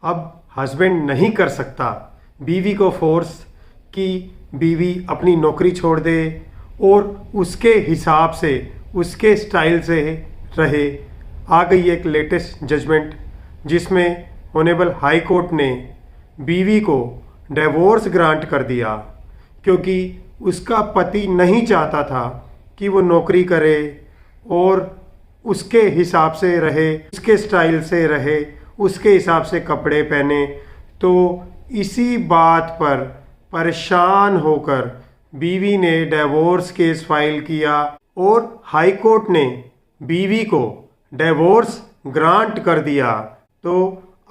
अब हस्बैंड नहीं कर सकता बीवी को फोर्स कि बीवी अपनी नौकरी छोड़ दे और उसके हिसाब से उसके स्टाइल से रहे। आ गई एक लेटेस्ट जजमेंट जिसमें ऑनरेबल हाई कोर्ट ने बीवी को डिवोर्स ग्रांट कर दिया क्योंकि उसका पति नहीं चाहता था कि वो नौकरी करे और उसके हिसाब से रहे, उसके स्टाइल से रहे, उसके हिसाब से कपड़े पहने। तो इसी बात पर परेशान होकर बीवी ने डिवोर्स केस फाइल किया और हाई कोर्ट ने बीवी को डिवोर्स ग्रांट कर दिया। तो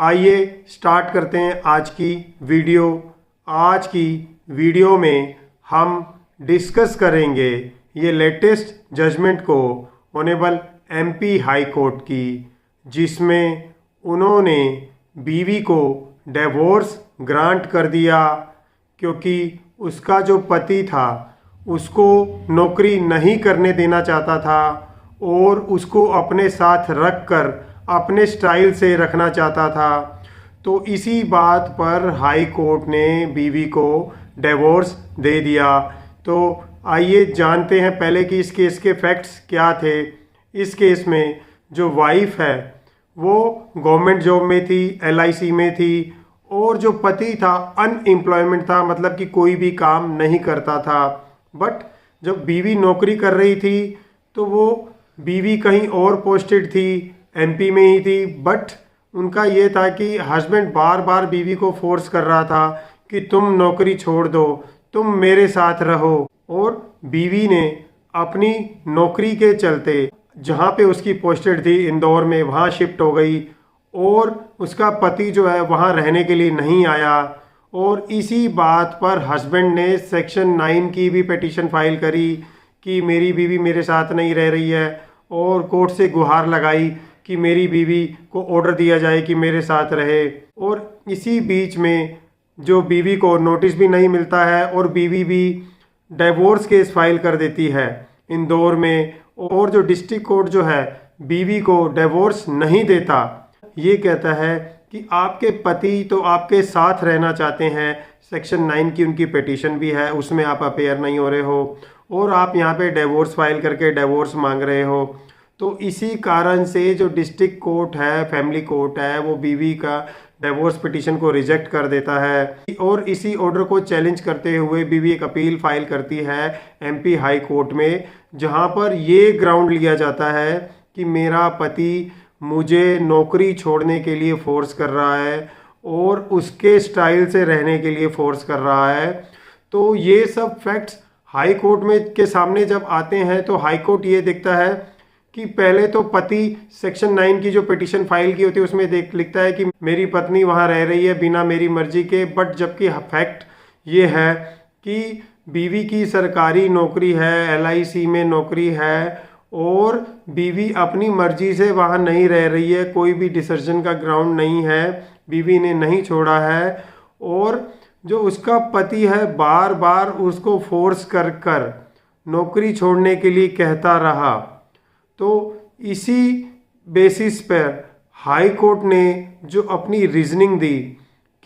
आइए स्टार्ट करते हैं आज की वीडियो। आज की वीडियो में हम डिस्कस करेंगे ये लेटेस्ट जजमेंट को ऑनरेबल एमपी हाई कोर्ट की, जिसमें उन्होंने बीवी को डिवोर्स ग्रांट कर दिया क्योंकि उसका जो पति था उसको नौकरी नहीं करने देना चाहता था और उसको अपने साथ रख कर अपने स्टाइल से रखना चाहता था। तो इसी बात पर हाई कोर्ट ने बीवी को डिवोर्स दे दिया। तो आइए जानते हैं पहले कि इस केस के फैक्ट्स क्या थे। इस केस में जो वाइफ है वो गवर्नमेंट जॉब में थी, एलआईसी में थी, और जो पति था अनएम्प्लॉयमेंट था, मतलब कि कोई भी काम नहीं करता था। बट जब बीवी नौकरी कर रही थी तो वो बीवी कहीं और पोस्टेड थी, एमपी में ही थी। बट उनका ये था कि हस्बैंड बार बार बीवी को फोर्स कर रहा था कि तुम नौकरी छोड़ दो, तुम मेरे साथ रहो। और बीवी ने अपनी नौकरी के चलते जहाँ पे उसकी पोस्टेड थी इंदौर में, वहाँ शिफ्ट हो गई और उसका पति जो है वहाँ रहने के लिए नहीं आया। और इसी बात पर हस्बैंड ने सेक्शन 9 की भी पिटीशन फाइल करी कि मेरी बीवी मेरे साथ नहीं रह रही है, और कोर्ट से गुहार लगाई कि मेरी बीवी को ऑर्डर दिया जाए कि मेरे साथ रहे। और इसी बीच में जो बीवी को नोटिस भी नहीं मिलता है और बीवी भी डिवोर्स केस फाइल कर देती है इंदौर में, और जो डिस्ट्रिक्ट कोर्ट जो है बीवी को डिवोर्स नहीं देता। ये कहता है कि आपके पति तो आपके साथ रहना चाहते हैं, सेक्शन 9 की उनकी पिटीशन भी है, उसमें आप अपेयर नहीं हो रहे हो और आप यहाँ पे डिवोर्स फाइल करके डिवोर्स मांग रहे हो। तो इसी कारण से जो डिस्ट्रिक्ट कोर्ट है, फैमिली कोर्ट है, वो बीवी का डिवोर्स पिटीशन को रिजेक्ट कर देता है। और इसी ऑर्डर को चैलेंज करते हुए बीवी एक अपील फाइल करती है एमपी हाई कोर्ट में, जहाँ पर ये ग्राउंड लिया जाता है कि मेरा पति मुझे नौकरी छोड़ने के लिए फोर्स कर रहा है और उसके स्टाइल से रहने के लिए फोर्स कर रहा है। तो ये सब फैक्ट्स हाई कोर्ट में के सामने जब आते हैं तो हाई कोर्ट ये देखता है कि पहले तो पति सेक्शन 9 की जो पिटीशन फाइल की होती है उसमें लिखता है कि मेरी पत्नी वहाँ रह रही है बिना मेरी मर्जी के। बट जबकि फैक्ट ये है कि बीवी की सरकारी नौकरी है, एलआईसी में नौकरी है, और बीवी अपनी मर्जी से वहाँ नहीं रह रही है, कोई भी डिसीजन का ग्राउंड नहीं है, बीवी ने नहीं छोड़ा है। और जो उसका पति है बार बार उसको फोर्स कर कर नौकरी छोड़ने के लिए कहता रहा। तो इसी बेसिस पर हाई कोर्ट ने जो अपनी रीजनिंग दी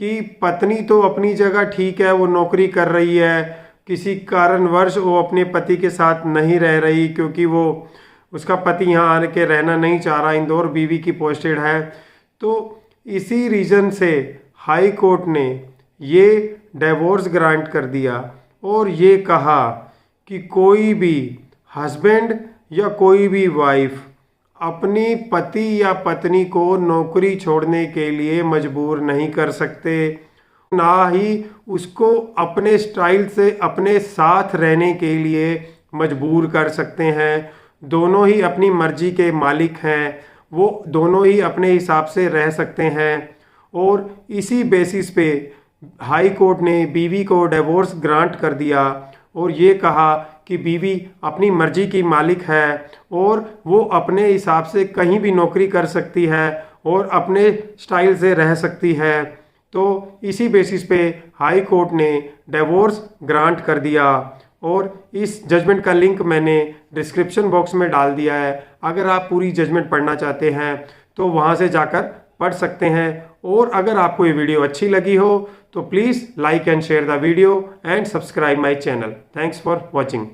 कि पत्नी तो अपनी जगह ठीक है, वो नौकरी कर रही है, किसी कारणवश वो अपने पति के साथ नहीं रह रही क्योंकि वो उसका पति यहाँ आने के रहना नहीं चाह रहा, इंदौर बीवी की पोस्टेड है। तो इसी रीज़न से हाई कोर्ट ने ये डिवोर्स ग्रांट कर दिया और ये कहा कि कोई भी हस्बैंड या कोई भी वाइफ अपनी पति या पत्नी को नौकरी छोड़ने के लिए मजबूर नहीं कर सकते, ना ही उसको अपने स्टाइल से अपने साथ रहने के लिए मजबूर कर सकते हैं। दोनों ही अपनी मर्जी के मालिक हैं, वो दोनों ही अपने हिसाब से रह सकते हैं। और इसी बेसिस पे हाई कोर्ट ने बीवी को डिवोर्स ग्रांट कर दिया और ये कहा कि बीवी अपनी मर्जी की मालिक है और वो अपने हिसाब से कहीं भी नौकरी कर सकती है और अपने स्टाइल से रह सकती है। तो इसी बेसिस पे हाई कोर्ट ने डिवोर्स ग्रांट कर दिया और इस जजमेंट का लिंक मैंने डिस्क्रिप्शन बॉक्स में डाल दिया है। अगर आप पूरी जजमेंट पढ़ना चाहते हैं तो वहाँ से जाकर पढ़ सकते हैं। और अगर आपको ये वीडियो अच्छी लगी हो तो please like and share the video and subscribe my channel. Thanks for watching.